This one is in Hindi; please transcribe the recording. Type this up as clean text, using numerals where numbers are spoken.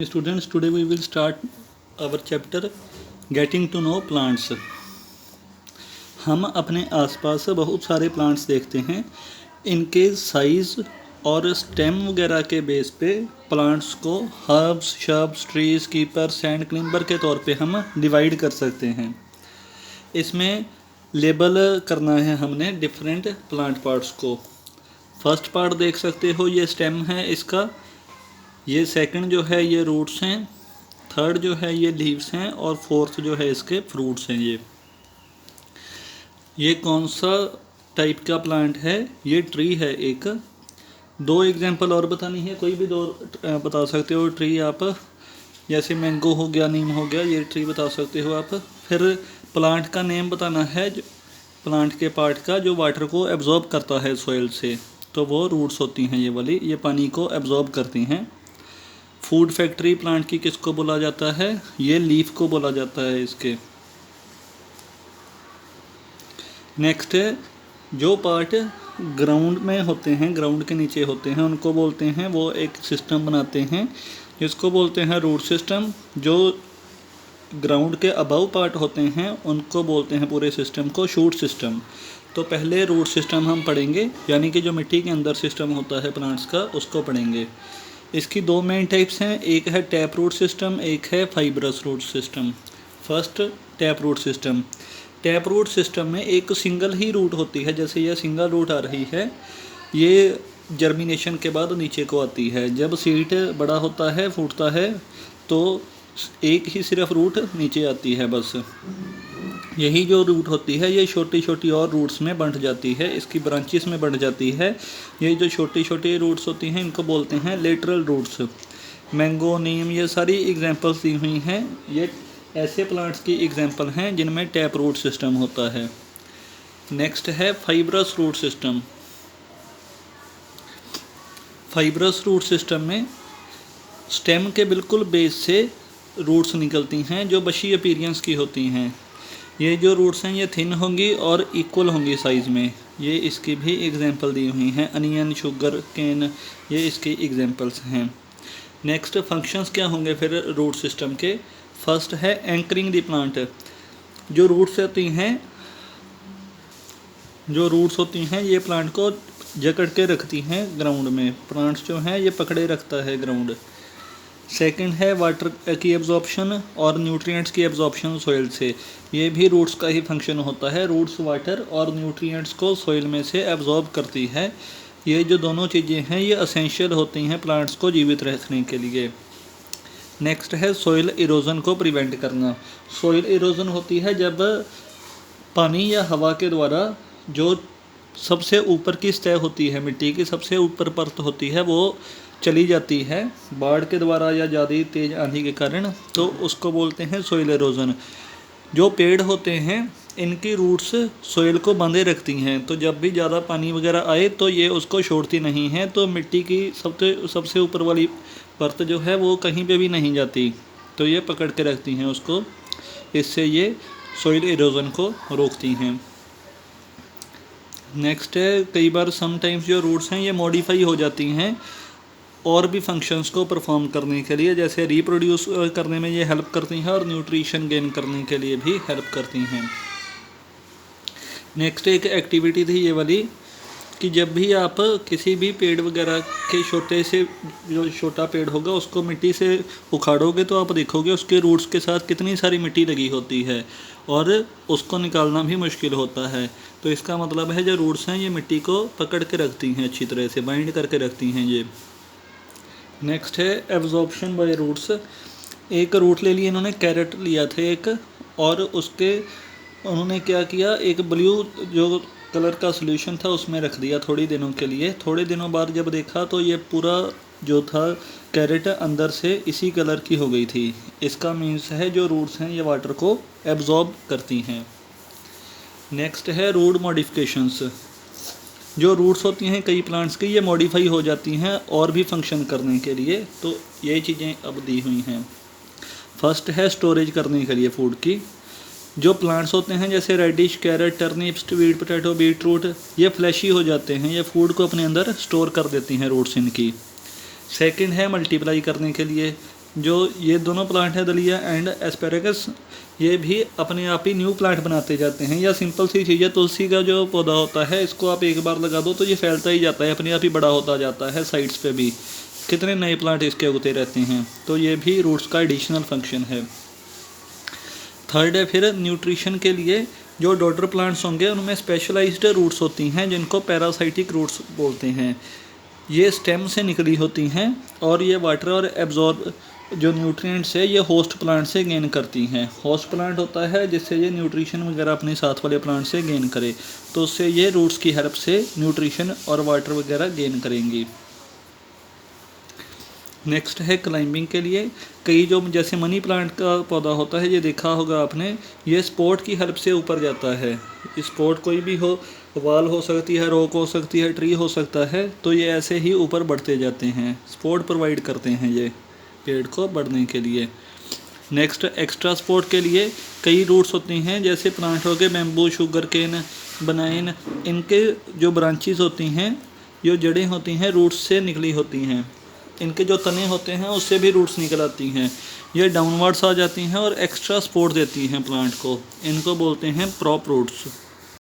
Students, today we will start our chapter getting to know plants. हम अपने आसपास बहुत सारे प्लांट्स देखते हैं। इनके साइज़ और स्टेम वगैरह के बेस पे प्लांट्स को herbs, शब्स, trees, keepers and climber के तौर पे हम डिवाइड कर सकते हैं। इसमें लेबल करना है हमने डिफरेंट प्लांट पार्ट्स को। फर्स्ट पार्ट देख सकते हो, ये स्टेम है इसका। ये सेकंड जो है ये रूट्स हैं, थर्ड जो है ये लीव्स हैं और फोर्थ जो है इसके फ्रूट्स हैं। ये कौन सा टाइप का प्लांट है? ये ट्री है एक। दो एग्जांपल और बतानी है, कोई भी दो बता सकते हो ट्री आप, जैसे मैंगो हो गया, नीम हो गया, ये ट्री बता सकते हो आप। फिर प्लांट का नेम बताना है, प्लांट के पार्ट का जो वाटर को एब्जॉर्ब करता है सॉइल से, तो वो रूट्स होती हैं ये वाली, ये पानी को एब्जॉर्ब करती हैं। फूड फैक्ट्री प्लांट की किसको बोला जाता है? ये लीफ को बोला जाता है इसके। नेक्स्ट है जो पार्ट ग्राउंड में होते हैं, ग्राउंड के नीचे होते हैं, उनको बोलते हैं, वो एक सिस्टम बनाते हैं जिसको बोलते हैं रूट सिस्टम। जो ग्राउंड के अबव पार्ट होते हैं उनको बोलते हैं पूरे सिस्टम को शूट सिस्टम। तो पहले रूट सिस्टम हम पढ़ेंगे, यानी कि जो मिट्टी के अंदर सिस्टम होता है प्लांट्स का, उसको पढ़ेंगे। इसकी दो मेन टाइप्स हैं, एक है टैप रूट सिस्टम, एक है fibrous root system. First tap root system. Tap root system में एक सिंगल ही रूट होती है, जैसे यह सिंगल रूट आ रही है, ये जर्मिनेशन के बाद नीचे को आती है। जब सीड बड़ा होता है, फूटता है, तो एक ही सिर्फ रूट नीचे आती है बस। यही जो रूट होती है ये छोटी छोटी और रूट्स में बंट जाती है, इसकी ब्रांचेस में बंट जाती है। ये जो छोटी छोटी रूट्स होती हैं इनको बोलते हैं लेटरल रूट्स। मैंगो, नीम, ये सारी एग्जांपल्स दी हुई हैं, ये ऐसे प्लांट्स की एग्जांपल हैं जिनमें टैप रूट सिस्टम होता है। नेक्स्ट है fibrous root system. Fibrous root system में स्टेम के बिल्कुल बेस से रूट्स निकलती हैं जो बशी अपीयरेंस की होती हैं। ये जो रूट्स हैं ये थिन होंगी और इक्वल होंगी साइज़ में। ये इसकी भी एग्जांपल दी हुई हैं, अनियन, शुगर केन, ये इसकी एग्जांपल्स हैं। नेक्स्ट फंक्शंस क्या होंगे फिर रूट सिस्टम के? फर्स्ट है एंकरिंग द प्लांट। जो रूट्स होती हैं ये प्लांट को जकड़ के रखती हैं ग्राउंड में। प्लांट्स जो हैं ये पकड़े रखता है ग्राउंड। सेकंड है वाटर की एब्जॉर्प्शन और न्यूट्रिएंट्स की एब्जॉर्प्शन सॉइल से। ये भी रूट्स का ही फंक्शन होता है, रूट्स वाटर और न्यूट्रिएंट्स को सॉइल में से एब्जॉर्ब करती है। ये जो दोनों चीज़ें हैं ये असेंशियल होती हैं प्लांट्स को जीवित रखने के लिए। नेक्स्ट है सॉइल इरोजन को प्रिवेंट करना। सॉइल इरोजन होती है जब पानी या हवा के द्वारा जो सबसे ऊपर की सतह होती है, मिट्टी की सबसे ऊपर परत होती है, वो चली जाती है बाढ़ के द्वारा या ज़्यादा तेज़ आंधी के कारण, तो उसको बोलते हैं सॉइल इरोजन। जो पेड़ होते हैं इनकी रूट्स सॉइल को बांधे रखती हैं, तो जब भी ज़्यादा पानी वगैरह आए तो ये उसको छोड़ती नहीं हैं, तो मिट्टी की सबसे ऊपर वाली परत जो है वो कहीं पे भी नहीं जाती, तो ये पकड़ के रखती हैं उसको। इससे ये सॉइल इरोजन को रोकती हैं। नेक्स्ट है कई बार समटाइम्स जो रूट्स हैं ये मॉडिफाई हो जाती हैं और भी फंक्शंस को परफॉर्म करने के लिए, जैसे रिप्रोड्यूस करने में ये हेल्प करती हैं और न्यूट्रिशन गेन करने के लिए भी हेल्प करती हैं। नेक्स्ट एक एक्टिविटी थी ये वाली कि जब भी आप किसी भी पेड़ वगैरह के छोटे से, जो छोटा पेड़ होगा उसको मिट्टी से उखाड़ोगे तो आप देखोगे उसके रूट्स के साथ कितनी सारी मिट्टी लगी होती है और उसको निकालना भी मुश्किल होता है। तो इसका मतलब है जो रूट्स हैं ये मिट्टी को पकड़ के रखती हैं, अच्छी तरह से बाइंड करके रखती हैं ये। नेक्स्ट है एब्जॉर्प्शन बाय रूट्स। एक रूट ले लिए इन्होंने, कैरेट लिया था एक, और उसके उन्होंने क्या किया, एक ब्लू जो कलर का सॉल्यूशन था उसमें रख दिया थोड़ी दिनों के लिए। थोड़े दिनों बाद जब देखा तो ये पूरा जो था कैरेट अंदर से इसी कलर की हो गई थी। इसका मीन्स है जो रूट्स हैं ये वाटर को एब्जॉर्ब करती हैं। नेक्स्ट है रूट मॉडिफिकेशंस। जो रूट्स होती हैं कई प्लांट्स की ये मॉडिफाई हो जाती हैं और भी फंक्शन करने के लिए, तो ये चीज़ें अब दी हुई हैं। फर्स्ट है स्टोरेज करने के लिए फूड की। जो प्लांट्स होते हैं जैसे radish, carrot, turnip, sweet potato, beet root, ये फ्लैशी हो जाते हैं, ये फूड को अपने अंदर स्टोर कर देती हैं रूट्स इनकी। सेकंड है मल्टीप्लाई करने के लिए। जो ये दोनों प्लांट है दलिया एंड एस्पेरेगस, ये भी अपने आप ही न्यू प्लांट बनाते जाते हैं। या सिंपल सी चीज़ है, तुलसी का जो पौधा होता है इसको आप एक बार लगा दो तो ये फैलता ही जाता है, अपने आप ही बड़ा होता जाता है। साइड्स पे भी कितने नए प्लांट इसके उगते रहते हैं, तो ये भी रूट्स का एडिशनल फंक्शन है। थर्ड है फिर न्यूट्रिशन के लिए जो डॉटर प्लांट्स होंगे उनमें स्पेशलाइज्ड रूट्स होती हैं जिनको पैरासाइटिक रूट्स बोलते हैं। ये स्टेम से निकली होती हैं और ये वाटर और एब्जॉर्ब जो न्यूट्रिएंट्स है ये होस्ट प्लांट से गेन करती हैं। होस्ट प्लांट होता है जिससे ये न्यूट्रिशन वगैरह अपने साथ वाले प्लांट से गेन करे, तो उससे ये रूट्स की हेल्प से न्यूट्रिशन और वाटर वगैरह गेन करेंगी। नेक्स्ट है क्लाइंबिंग के लिए। कई जो जैसे मनी प्लांट का पौधा होता है, ये देखा होगा आपने, ये स्पोर्ट की हेल्प से ऊपर जाता है। स्पोर्ट कोई भी हो, वाल हो सकती है, रॉक हो सकती है, ट्री हो सकता है, तो ये ऐसे ही ऊपर बढ़ते जाते हैं। सपोर्ट प्रोवाइड करते हैं ये पेड़ को बढ़ने के लिए। नेक्स्ट एक्स्ट्रा सपोर्ट के लिए कई रूट्स होती हैं, जैसे प्लांट हो गए बैम्बू, शुगर केन, बनाइन, इनके जो ब्रांचेस होती हैं, जो जड़ें होती हैं रूट्स से निकली होती हैं। इनके जो तने होते हैं उससे भी रूट्स निकल आती हैं, ये डाउनवर्ड्स आ जाती हैं और एक्स्ट्रा सपोर्ट देती हैं प्लांट को। इनको बोलते हैं प्रॉप रूट्स।